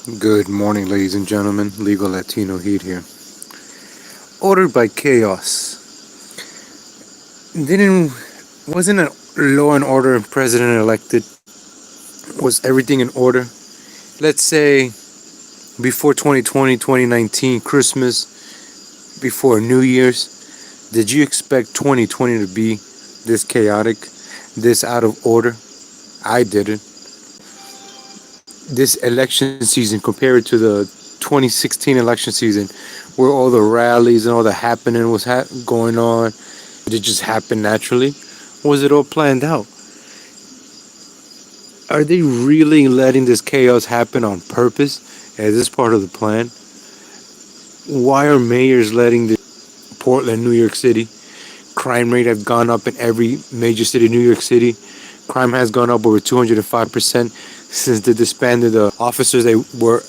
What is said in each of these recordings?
Good morning, ladies and gentlemen. Legal Latino Heat here. Ordered by chaos. Didn't wasn't a law and order president elected? Was everything in order? Let's say before 2020, 2019, Christmas, before New Year's, did you expect 2020 to be this chaotic, this out of order? I didn't. This election season, compared to the 2016 election season, where all the rallies and all the happening was going on, did it just happen naturally? Was it all planned out? Are they really letting this chaos happen on purpose? Is this part of the plan? Why are mayors letting the Portland, New York City crime rate have gone up in every major city? New York City crime has gone up over 205% since they disbanded the officers. They were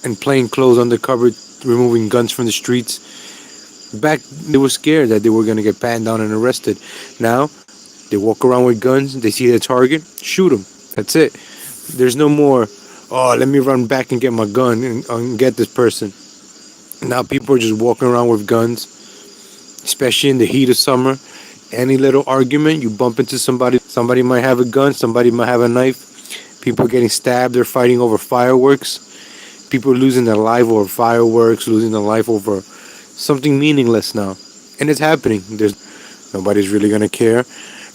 in plain clothes, undercover, removing guns from the streets. Back, they were scared that they were going to get patted down and arrested. Now, they walk around with guns. They see their target, shoot them. That's it. There's no more, oh, let me run back and get my gun and get this person. Now people are just walking around with guns, especially in the heat of summer. Any little argument, you bump into somebody. Somebody might have a gun, somebody might have a knife. People getting stabbed, they're fighting over fireworks. People losing their life over fireworks, losing their life over something meaningless now. And it's happening. Nobody's really gonna care.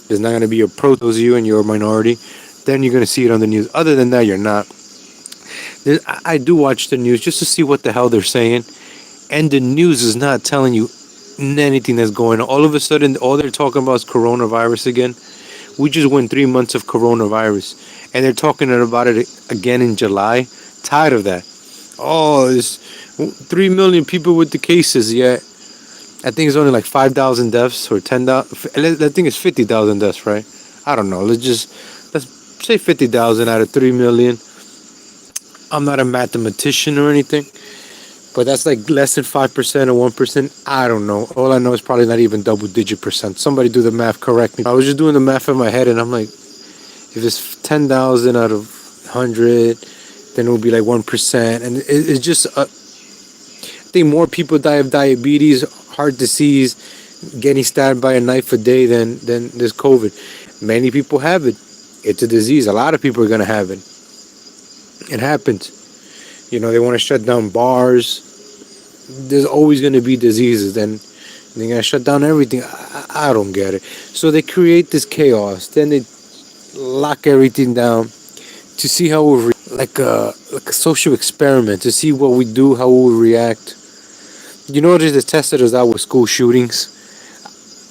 There's not gonna be a protest you and you're a minority. Then you're gonna see it on the news. Other than that, you're not. I do watch the news just to see what the hell they're saying, and the news is not telling you anything that's going on. All of a sudden, all they're talking about is coronavirus again. We just went 3 months of coronavirus, and they're talking about it again in July. Tired of that. Oh, there's 3 million people with the cases, yet I think it's only like 5,000 deaths or 10,000. I think it's 50,000 deaths, right? I don't know. Let's say 50,000 out of 3 million. I'm not a mathematician or anything, but that's like less than 5% or 1%. I don't know. All I know is probably not even double-digit percent. Somebody do the math, correct me. I was just doing the math in my head, and I'm like, if it's 10,000 out of 100, then it would be like 1%. And it's just, I think more people die of diabetes, heart disease, getting stabbed by a knife a day than this COVID. Many people have it. It's a disease. A lot of people are going to have it. It happens. You know, they want to shut down bars. There's always going to be diseases. Then they're going to shut down everything. I don't get it. So they create this chaos. Then they lock everything down to see how we like a social experiment, to see what we do, how we react. You know, they tested us out with school shootings.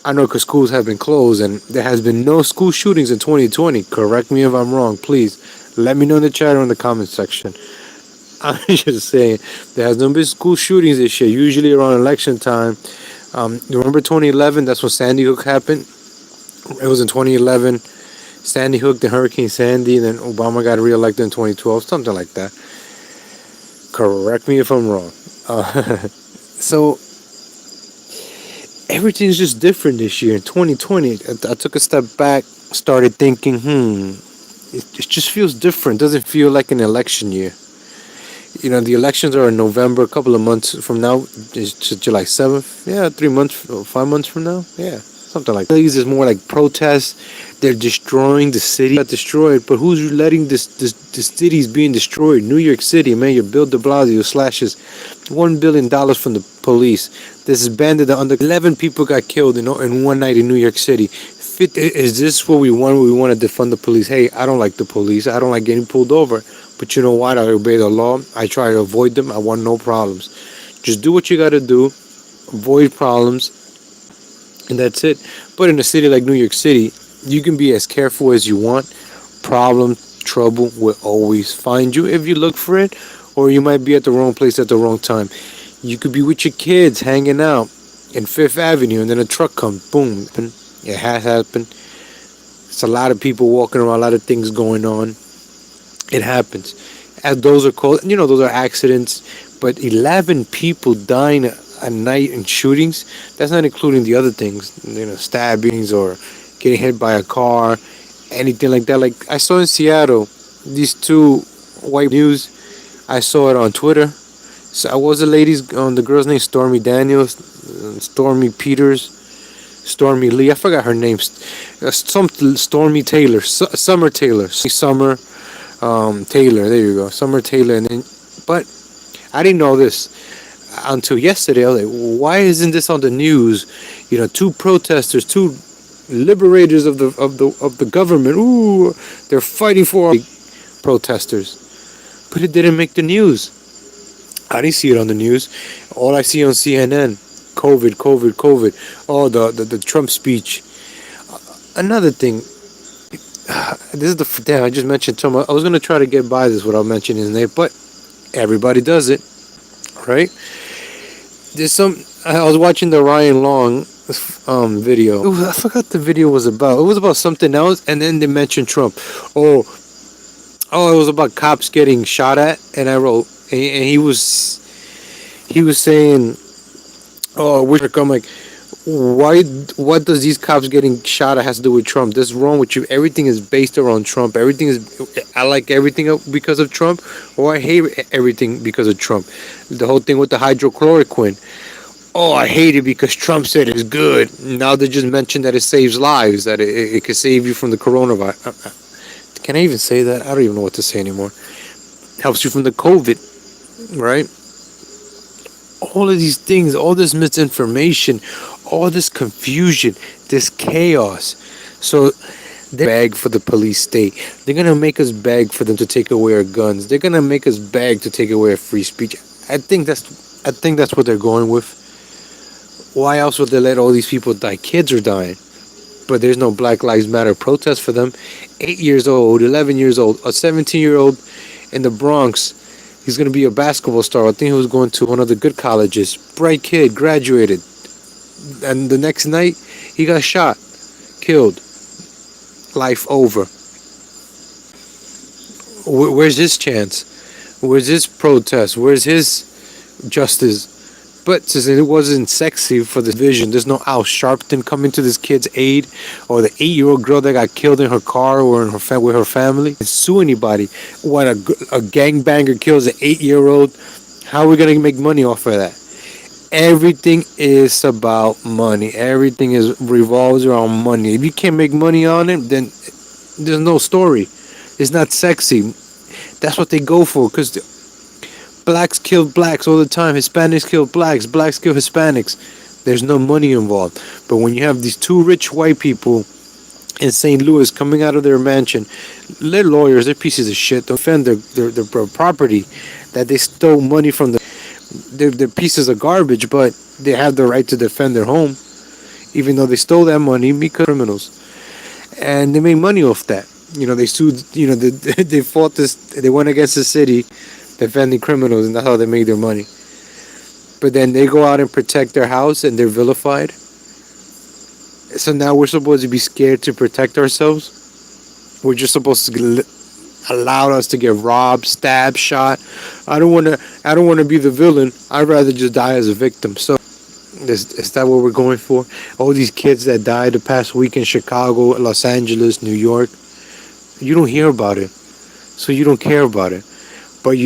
I know because schools have been closed and there has been no school shootings in 2020. Correct me if I'm wrong, please. Let me know in the chat or in the comment section. I'm just saying, there has no been school shootings this year. Usually around election time. You remember 2011? That's when Sandy Hook happened. It was in 2011. Sandy Hook, the Hurricane Sandy, and then Obama got reelected in 2012, something like that. Correct me if I'm wrong. So everything's just different this year. In 2020, I took a step back, started thinking, it just feels different. Doesn't feel like an election year. You know, the elections are in November, a couple of months from now. It's July 7th. Yeah, 3 months, 5 months from now. Yeah, something like that. These is more like protests. They're destroying the city. Not destroyed, but who's letting the cities being destroyed? New York City, Mayor Bill de Blasio slashes $1 billion from the police. Disbanded the under 11 people got killed in one night in New York City. Is this what we want? We want to defund the police. Hey, I don't like the police. I don't like getting pulled over. But you know what? I obey the law. I try to avoid them. I want no problems. Just do what you got to do. Avoid problems. And that's it. But in a city like New York City, you can be as careful as you want. Trouble will always find you if you look for it. Or you might be at the wrong place at the wrong time. You could be with your kids hanging out in Fifth Avenue and then a truck comes. Boom. It has happened. It's a lot of people walking around, a lot of things going on. It happens. As those are called, those are accidents. But 11 people dying a night in shootings, that's not including the other things, stabbings or getting hit by a car, anything like that. Like I saw in Seattle, these two white news I saw it on Twitter. So I was the girl's name Stormy Daniels, Stormy Peters, Stormy Lee. I forgot her name. Some Stormy Taylor, Summer Taylor, Summer Taylor. There you go, Summer Taylor. And then, but I didn't know this until yesterday. I was like, why isn't this on the news? Two protesters, two liberators of the government. Ooh, they're fighting for protesters, but it didn't make the news. I didn't see it on the news. All I see on CNN, COVID, COVID, COVID. Oh, the Trump speech. Another thing. This is the damn. I just mentioned Trump. I was gonna try to get by this without mentioning his name, but everybody does it, right? I was watching the Ryan Long video. I forgot the video was about. It was about something else, and then they mentioned Trump. Oh, it was about cops getting shot at, and I wrote. And he was saying, "Oh, I'm like, why? What does these cops getting shot at has to do with Trump? This is wrong with you. Everything is based around Trump. I like everything because of Trump, or I hate everything because of Trump. The whole thing with the hydrochloroquine. Oh, I hate it because Trump said it's good. Now they just mentioned that it saves lives, that it could save you from the coronavirus. Can I even say that? I don't even know what to say anymore. Helps you from the COVID." Right? All of these things, all this misinformation, all this confusion, this chaos. So they beg for the police state. They're gonna make us beg for them to take away our guns. They're gonna make us beg to take away our free speech. I think that's what they're going with. Why else would they let all these people die? Kids are dying, but there's no Black Lives Matter protest for them. 8 years old, 11 years old, a 17-year-old in the Bronx. He's going to be a basketball star. I think he was going to one of the good colleges. Bright kid, graduated. And the next night, he got shot, killed. Life over. Where's his chance? Where's his protest? Where's his justice? But since it wasn't sexy for the vision, there's no Al Sharpton coming to this kid's aid, or the 8-year-old girl that got killed in her car or in with her family. Sue anybody. When a gangbanger kills an 8-year-old, how are we gonna make money off of that? Everything is about money. Everything revolves around money. If you can't make money on it, then there's no story. It's not sexy. That's what they go for, because blacks kill blacks all the time. Hispanics kill blacks. Blacks kill Hispanics. There's no money involved. But when you have these two rich white people in St. Louis coming out of their mansion, they're lawyers. They're pieces of shit. They defend their property that they stole money from. They're pieces of garbage, but they have the right to defend their home, even though they stole that money because criminals. And they made money off that. They sued. They fought this. They went against the city, defending criminals, and that's how they made their money. But then they go out and protect their house, and they're vilified. So now we're supposed to be scared to protect ourselves. We're just supposed to allow us to get robbed, stabbed, shot. I don't want to be the villain. I'd rather just die as a victim. So is that what we're going for? All these kids that died the past week in Chicago, Los Angeles, New York. You don't hear about it, so you don't care about it. But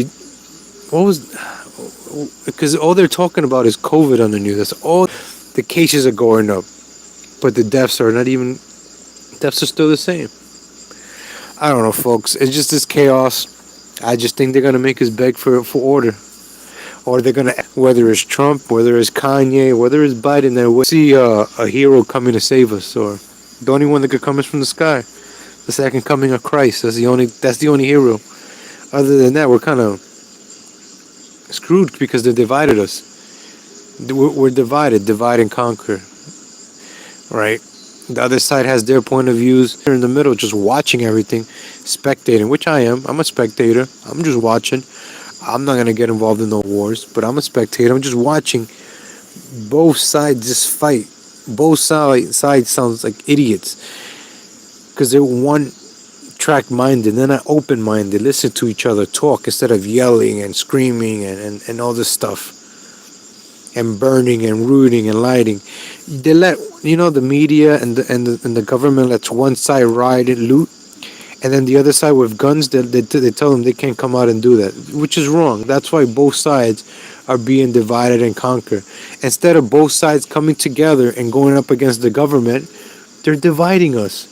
because all they're talking about is COVID on the news. That's all. The cases are going up, but the deaths are still the same. I don't know, folks. It's just this chaos. I just think they're gonna make us beg for order, or they're gonna, whether it's Trump, whether it's Kanye, whether it's Biden, they see a hero coming to save us, or the only one that could come is from the sky. The second coming of Christ. That's the only hero. Other than that, we're kind of screwed because they divided us. We're divided, divide and conquer. Right? The other side has their point of views. They're in the middle, just watching everything, spectating, which I am. I'm a spectator. I'm just watching. I'm not gonna get involved in no wars, but I'm a spectator. I'm just watching both sides just fight. Both sides sounds like idiots because they're one track minded. They're not open minded. Listen to each other talk instead of yelling and screaming and all this stuff, and burning and rooting and lighting. They let the media and the government lets one side ride and loot, and then the other side with guns, they tell them they can't come out and do that, which is wrong. That's why both sides are being divided and conquered. Instead of both sides coming together and going up against the government, they're dividing us.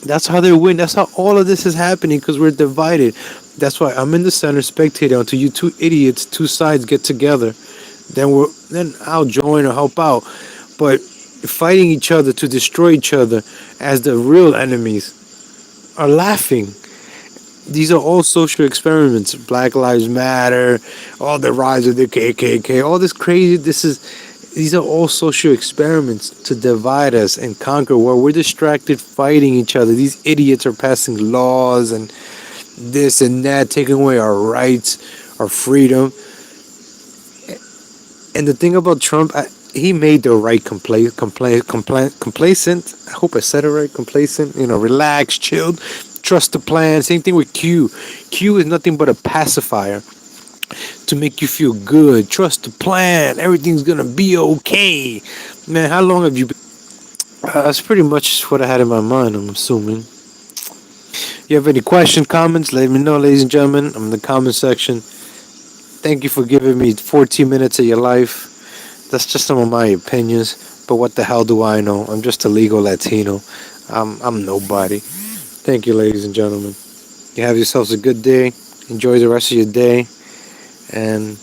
That's how they win. That's how all of this is happening, because we're divided. That's why I'm in the center spectating until you two idiots, two sides get together. Then I'll join or help out. But fighting each other to destroy each other as the real enemies are laughing. These are all social experiments. Black Lives Matter, all the rise of the KKK, all this crazy. These are all social experiments to divide us and conquer. While we're distracted fighting each other, these idiots are passing laws and this and that, taking away our rights, our freedom. And the thing about Trump, he made the right complacent. I hope I said it right. Complacent. Relax, chilled, trust the plan. Same thing with Q. Q is nothing but a pacifier to make you feel good. Trust the plan. Everything's gonna be okay. Man, how long have you been? That's pretty much what I had in my mind, I'm assuming. You have any questions, comments? Let me know, ladies and gentlemen. I'm in the comment section. Thank you for giving me 14 minutes of your life. That's just some of my opinions. But what the hell do I know? I'm just a legal Latino. I'm nobody. Thank you, ladies and gentlemen. You have yourselves a good day. Enjoy the rest of your day. And